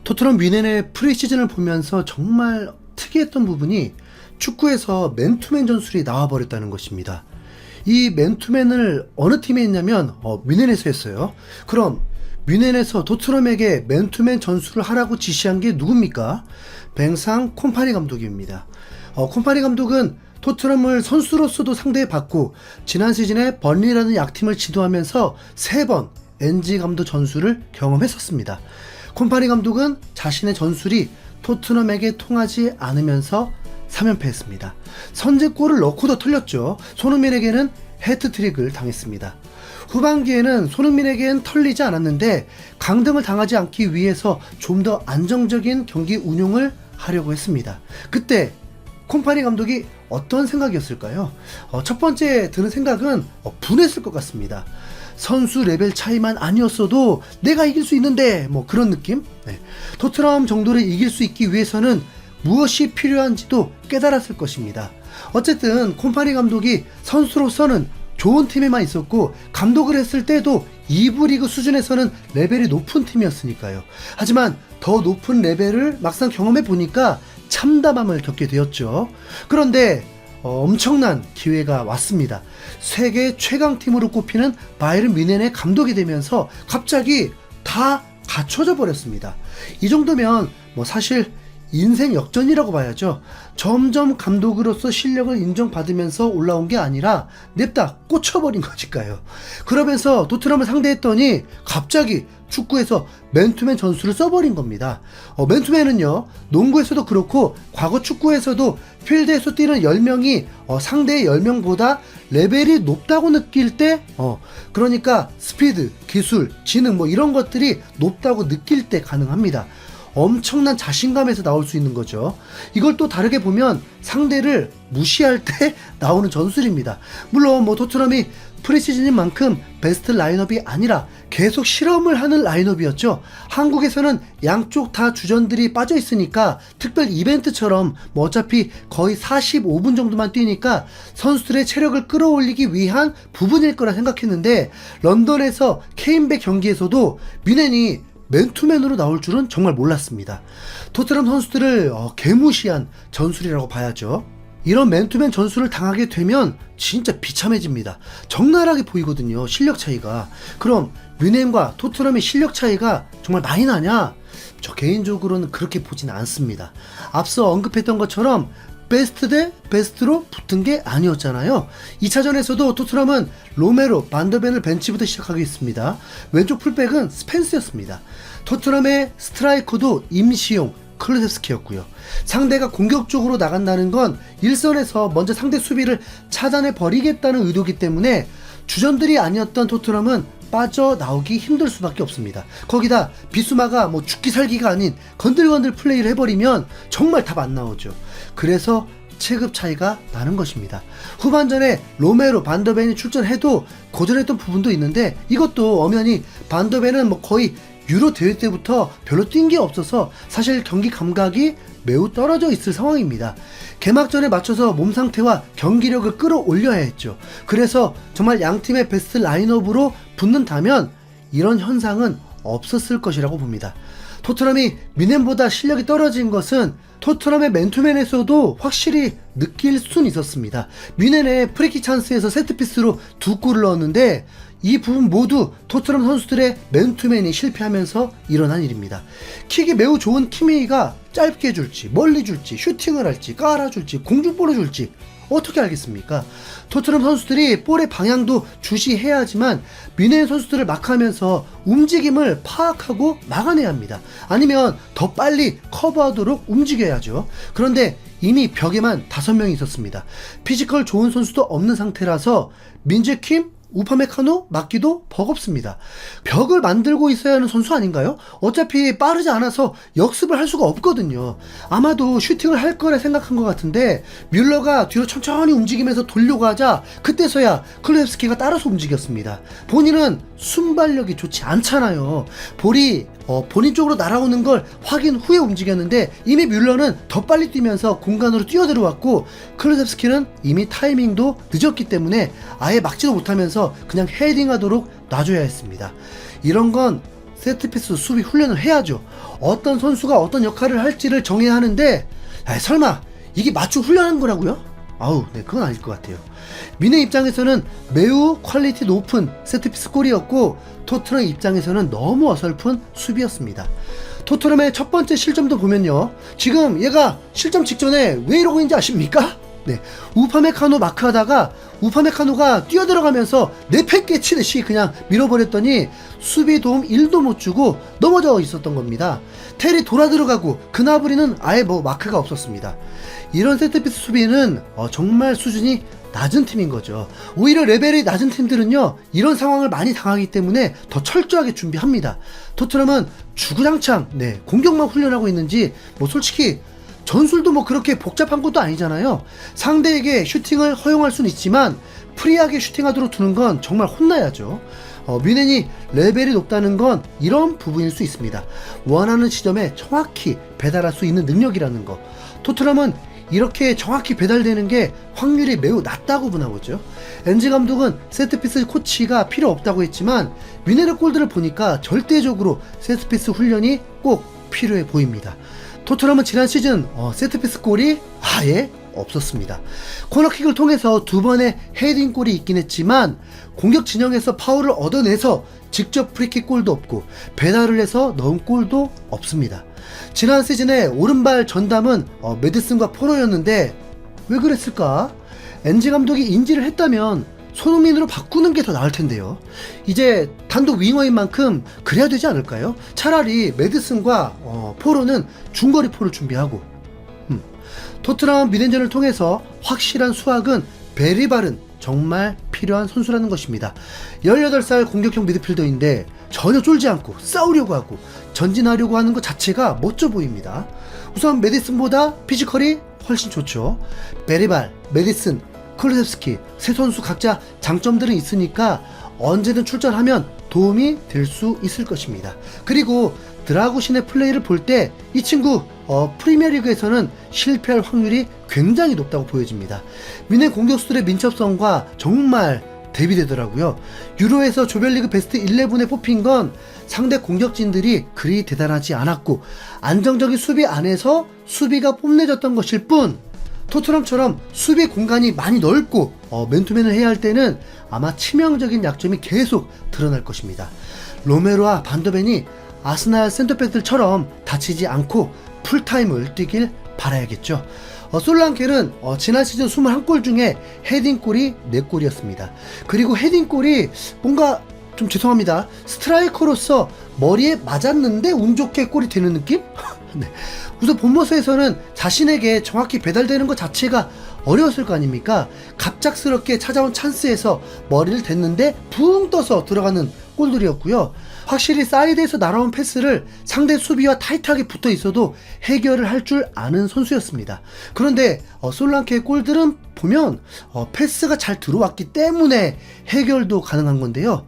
토트넘 뮌헨의 프리시즌을 보면서 정말 특이했던 부분이 축구에서 맨투맨 전술이 나와버렸다는 것입니다. 이 맨투맨을 어느 팀에 했냐면 뮌헨에서 했어요. 그럼 뮌헨에서 토트넘에게 맨투맨 전술을 하라고 지시한 게 누굽니까? 뱅상 콤파니 감독입니다. 콤파니 감독은 토트넘을 선수로서도 상대해봤고 지난 시즌에 번리라는 약팀을 지도하면서 3번 NG 감독 전술을 경험했었습니다. 콤파니 감독은 자신의 전술이 토트넘에게 통하지 않으면서 3연패했습니다. 선제골을 넣고도 털렸죠. 손흥민에게는 해트트릭을 당했습니다. 후반기에는 손흥민에겐 털리지 않았는데 강등을 당하지 않기 위해서 좀 더 안정적인 경기 운용을 하려고 했습니다. 그때 콤파니 감독이 어떤 생각이었을까요? 첫 번째 드는 생각은 분했을 것 같습니다. 선수 레벨 차이만 아니었어도 내가 이길 수 있는데 그런 느낌? 토트넘 정도를 이길 수 있기 위해서는 무엇이 필요한지도 깨달았을 것입니다. 어쨌든 콤파니 감독이 선수로서는 좋은 팀에만 있었고 감독을 했을 때도 2부 리그 수준에서는 레벨이 높은 팀이었으니까요. 하지만 더 높은 레벨을 막상 경험해 보니까 참담함을 겪게 되었죠. 그런데 엄청난 기회가 왔습니다. 세계 최강팀으로 꼽히는 바이에른 뮌헨의 감독이 되면서 갑자기 다 갖춰져 버렸습니다. 이 정도면 사실 인생 역전이라고 봐야죠. 점점 감독으로서 실력을 인정받으면서 올라온 게 아니라 냅다 꽂혀버린 거니까요. 그러면서 토트넘을 상대했더니 갑자기 축구에서 맨투맨 전술을 써버린 겁니다. 맨투맨은요, 농구에서도 그렇고 과거 축구에서도 필드에서 뛰는 10명이 상대의 10명보다 레벨이 높다고 느낄 때 그러니까 스피드, 기술, 지능 이런 것들이 높다고 느낄 때 가능합니다. 엄청난 자신감에서 나올 수 있는 거죠. 이걸 또 다르게 보면 상대를 무시할 때 나오는 전술입니다. 물론 토트넘이 프리시즌인 만큼 베스트 라인업이 아니라 계속 실험을 하는 라인업이었죠. 한국에서는 양쪽 다 주전들이 빠져 있으니까 특별 이벤트처럼 어차피 거의 45분 정도만 뛰니까 선수들의 체력을 끌어올리기 위한 부분일 거라 생각했는데 런던에서 케인백 경기에서도 뮌헨이 맨투맨으로 나올 줄은 정말 몰랐습니다. 토트넘 선수들을 개무시한 전술이라고 봐야죠. 이런 맨투맨 전술을 당하게 되면 진짜 비참해집니다. 적나라하게 보이거든요, 실력 차이가. 그럼 뮌헨과 토트넘의 실력 차이가 정말 많이 나냐? 저 개인적으로는 그렇게 보진 않습니다. 앞서 언급했던 것처럼 베스트 대 베스트로 붙은 게 아니었잖아요. 2차전에서도 토트넘은 로메로, 반더벤을 벤치부터 시작하겠습니다. 왼쪽 풀백은 스펜스였습니다. 토트넘의 스트라이커도 임시용, 클루세스키였고요. 상대가 공격적으로 나간다는 건 일선에서 먼저 상대 수비를 차단해 버리겠다는 의도이기 때문에 주전들이 아니었던 토트넘은 빠져나오기 힘들 수밖에 없습니다. 거기다 비수마가 죽기 살기가 아닌 건들건들 플레이를 해버리면 정말 답 안 나오죠. 그래서 체급 차이가 나는 것입니다. 후반전에 로메로, 반더벤이 출전해도 고전했던 부분도 있는데 이것도 엄연히 반더벤은 거의 유로 대회 때부터 별로 뛴 게 없어서 사실 경기 감각이 매우 떨어져 있을 상황입니다. 개막전에 맞춰서 몸 상태와 경기력을 끌어올려야 했죠. 그래서 정말 양팀의 베스트 라인업으로 붙는다면 이런 현상은 없었을 것이라고 봅니다. 토트넘이 뮌헨보다 실력이 떨어진 것은 토트넘의 맨투맨에서도 확실히 느낄 수는 있었습니다. 뮌헨의 프리킥 찬스에서 세트피스로 2골을 넣었는데 이 부분 모두 토트넘 선수들의 맨투맨이 실패하면서 일어난 일입니다. 킥이 매우 좋은 키미가 짧게 줄지 멀리 줄지 슈팅을 할지 깔아줄지 공중볼을 줄지 어떻게 알겠습니까? 토트넘 선수들이 볼의 방향도 주시해야 하지만 뮌헨 선수들을 막하면서 움직임을 파악하고 막아내야 합니다. 아니면 더 빨리 커버하도록 움직여야죠. 그런데 이미 벽에만 5명이 있었습니다. 피지컬 좋은 선수도 없는 상태라서 민재킴, 우파메카노 맞기도 버겁습니다. 벽을 만들고 있어야 하는 선수 아닌가요? 어차피 빠르지 않아서 역습을 할 수가 없거든요. 아마도 슈팅을 할 거라 생각한 것 같은데 뮬러가 뒤로 천천히 움직이면서 돌려고 하자 그때서야 클루셉스키가 따라서 움직였습니다. 본인은 순발력이 좋지 않잖아요. 볼이 본인 쪽으로 날아오는 걸 확인 후에 움직였는데 이미 뮬러는 더 빨리 뛰면서 공간으로 뛰어들어왔고 클루셉스키는 이미 타이밍도 늦었기 때문에 아예 막지도 못하면서 그냥 헤딩하도록 놔줘야 했습니다. 이런 건 세트피스 수비 훈련을 해야죠. 어떤 선수가 어떤 역할을 할지를 정해야 하는데, 설마 이게 맞추 훈련한 거라고요? 아우, 네, 그건 아닐 것 같아요. 미네 입장에서는 매우 퀄리티 높은 세트피스 골이었고, 토트넘 입장에서는 너무 어설픈 수비였습니다. 토트넘의 첫 번째 실점도 보면요, 지금 얘가 실점 직전에 왜 이러고 있는지 아십니까? 네, 우파메카노 마크하다가 우파메카노가 뛰어들어가면서 내패 깨치듯이 그냥 밀어버렸더니 수비 도움 1도 못 주고 넘어져 있었던 겁니다. 텔이 돌아 들어가고 그나브리는 아예 뭐 마크가 없었습니다. 이런 세트피스 수비는 정말 수준이 낮은 팀인 거죠. 오히려 레벨이 낮은 팀들은요, 이런 상황을 많이 당하기 때문에 더 철저하게 준비합니다. 토트넘은 주구장창 공격만 훈련하고 있는지 뭐 솔직히 전술도 뭐 그렇게 복잡한 것도 아니잖아요. 상대에게 슈팅을 허용할 수는 있지만 프리하게 슈팅하도록 두는 건 정말 혼나야죠. 뮌헨이 레벨이 높다는 건 이런 부분일 수 있습니다. 원하는 지점에 정확히 배달할 수 있는 능력이라는 거. 토트넘은 이렇게 정확히 배달되는 게 확률이 매우 낮다고 보나보죠. 엔지 감독은 세트피스 코치가 필요 없다고 했지만 뮌헨의 골들을 보니까 절대적으로 세트피스 훈련이 꼭 필요해 보입니다. 토트넘은 지난 시즌 세트피스 골이 아예 없었습니다. 코너킥을 통해서 2번의 헤딩골이 있긴 했지만 공격 진영에서 파울을 얻어내서 직접 프리킥 골도 없고 배달을 해서 넣은 골도 없습니다. 지난 시즌에 오른발 전담은 메디슨과 포로였는데 왜 그랬을까? 엔지 감독이 인지를 했다면 손흥민으로 바꾸는 게 더 나을 텐데요. 이제 단독 윙어인 만큼 그래야 되지 않을까요? 차라리 메디슨과 포로는 중거리 포를 준비하고. 토트넘 미넨전을 통해서 확실한 수확은 베리발은 정말 필요한 선수라는 것입니다. 18살 공격형 미드필더인데 전혀 쫄지 않고 싸우려고 하고 전진하려고 하는 것 자체가 멋져 보입니다. 우선 메디슨보다 피지컬이 훨씬 좋죠. 베리발, 메디슨, 클루셉스키 세 선수 각자 장점들은 있으니까 언제든 출전하면 도움이 될 수 있을 것입니다. 그리고 드라구신의 플레이를 볼 때 이 친구 프리미어리그에서는 실패할 확률이 굉장히 높다고 보여집니다. 뮌헨 공격수들의 민첩성과 정말 대비되더라고요. 유로에서 조별리그 베스트 11에 뽑힌 건 상대 공격진들이 그리 대단하지 않았고 안정적인 수비 안에서 수비가 뽐내졌던 것일 뿐, 토트넘처럼 수비 공간이 많이 넓고 맨투맨을 해야 할 때는 아마 치명적인 약점이 계속 드러날 것입니다. 로메로와 반더벤이 아스날 센터백들처럼 다치지 않고 풀타임을 뛰길 바라야겠죠. 솔랑켈은 지난 시즌 21골 중에 헤딩골이 4골이었습니다. 그리고 헤딩골이 뭔가 좀 죄송합니다, 스트라이커로서 머리에 맞았는데 운 좋게 골이 되는 느낌? 네. 우선 본머스에서는 자신에게 정확히 배달되는 것 자체가 어려웠을 거 아닙니까? 갑작스럽게 찾아온 찬스에서 머리를 댔는데 붕 떠서 들어가는 골들이었고요. 확실히 사이드에서 날아온 패스를 상대 수비와 타이트하게 붙어 있어도 해결을 할 줄 아는 선수였습니다. 그런데 솔랑케의 골들은 보면 패스가 잘 들어왔기 때문에 해결도 가능한 건데요.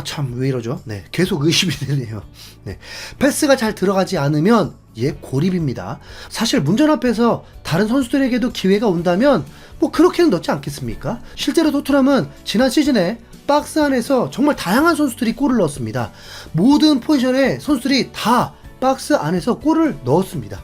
참 왜 이러죠? 네, 계속 의심이 되네요. 네, 패스가 잘 들어가지 않으면 고립입니다. 사실 문전 앞에서 다른 선수들에게도 기회가 온다면 뭐 그렇게는 넣지 않겠습니까? 실제로 토트넘은 지난 시즌에 박스 안에서 정말 다양한 선수들이 골을 넣었습니다. 모든 포지션의 선수들이 다 박스 안에서 골을 넣었습니다.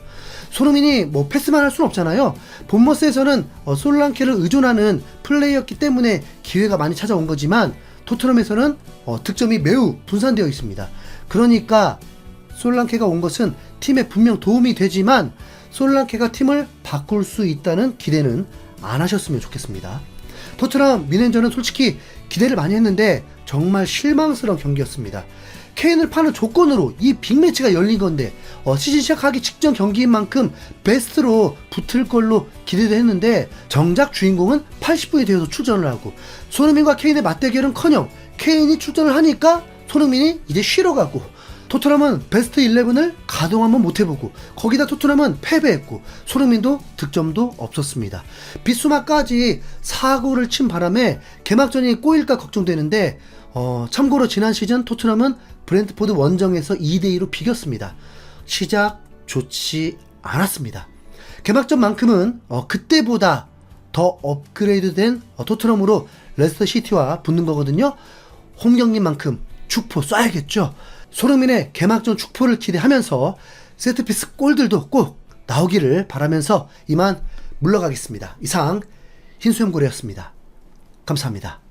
손흥민이 뭐 패스만 할 수는 없잖아요. 본머스에서는 솔랑케를 의존하는 플레이였기 때문에 기회가 많이 찾아온 거지만 토트넘에서는 득점이 매우 분산되어 있습니다. 그러니까 솔랑케가 온 것은 팀에 분명 도움이 되지만 솔랑케가 팀을 바꿀 수 있다는 기대는 안 하셨으면 좋겠습니다. 토트넘 미넨전은 솔직히 기대를 많이 했는데 정말 실망스러운 경기였습니다. 케인을 파는 조건으로 이 빅매치가 열린 건데 시즌 시작하기 직전 경기인 만큼 베스트로 붙을 걸로 기대도 했는데 정작 주인공은 80분이 되어서 출전을 하고 손흥민과 케인의 맞대결은커녕 케인이 출전을 하니까 손흥민이 이제 쉬러 가고 토트넘은 베스트 11을 가동 한번 못해보고 거기다 토트넘은 패배했고 손흥민도 득점도 없었습니다. 비수마까지 사고를 친 바람에 개막전이 꼬일까 걱정되는데 참고로 지난 시즌 토트넘은 브렌트포드 원정에서 2대2로 비겼습니다. 시작 좋지 않았습니다. 개막전만큼은 그때보다 더 업그레이드된 토트넘으로 레스터 시티와 붙는 거거든요. 홈 경기만큼 축포 쏴야겠죠. 손흥민의 개막전 축포를 기대하면서 세트피스 골들도 꼭 나오기를 바라면서 이만 물러가겠습니다. 이상 흰수염고래였습니다. 감사합니다.